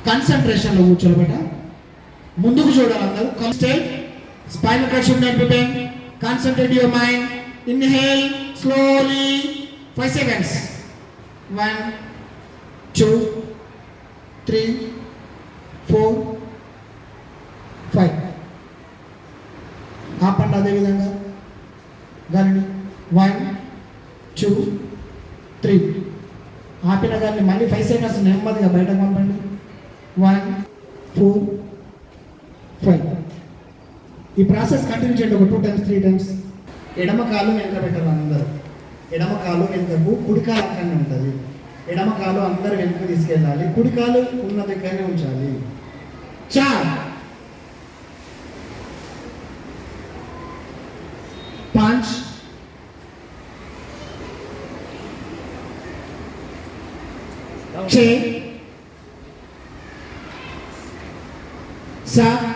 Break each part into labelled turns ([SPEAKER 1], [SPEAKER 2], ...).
[SPEAKER 1] కాన్సన్ట్రేషన్లో కూర్చోరు బేట. ముందుకు చూడాలి అందరూ. Constant spinal cord should not be bend. Concentrate your mind. Inhale slowly 5 seconds. 1 2 3 4 5. ఆపండి అదేవిధంగా గాలిని. 1 2 3. ఆపిన గాలిని మళ్ళీ 5 seconds నెమ్మదిగా బయటకు పంపండి. 1 4 5. ఈ ప్రాసెస్ కంటిన్యూ చేయండి ఒక 2 times 3 times. ఎడమ కాలు వెనక పెట్టాలి అందరూ. ఎడమ కాలు వెనుకకు, కుడి కాలు అక్కడనే ఉంటుంది. ఎడమ కాలు అందరు వెనుకకు తీసుకెళ్ళాలి, కుడి కాలు ఉన్న దగ్గరనే ఉంచాలి. 4 5 6 7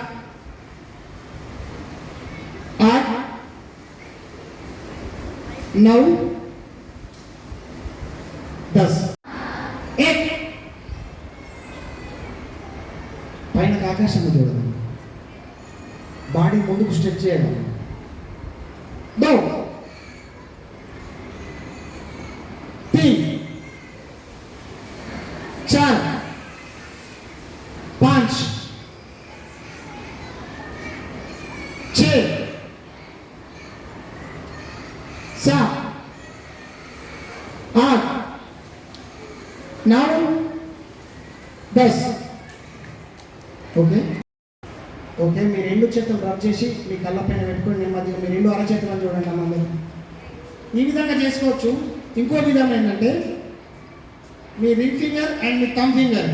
[SPEAKER 1] 8 9 10. 1 పైన ఆకాశంలో చూడదు. బాడీ ముందుకు స్ట్రెచ్ చేయాలి. 2 3 4 5 6 7 8 9 10. Okay okay. మీ 2 చేతులు రబ్ చేసి మీ కళ్ళ పైన పెట్టుకొని నెమ్మదిగా మీ 2 అరచేతులను చూడండి అమ్మందరూ. ఈ విధంగా చేసుకోవచ్చు. ఇంకో విధం ఏంటంటే మీ రింగ్ ఫింగర్ అండ్ మీ thumb finger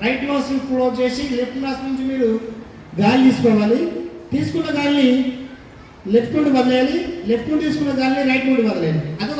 [SPEAKER 1] right nose close చేసి లెఫ్ట్ నోస్ నుంచి మీరు గాలి తీసుకోవాలి. తీసుకున్న గాలిని లెఫ్ట్ నుండి వదిలేయాలి. లెఫ్ట్ నుండి తీసుకున్న గాలిని రైట్ నుండి వదిలేయాలి. అదే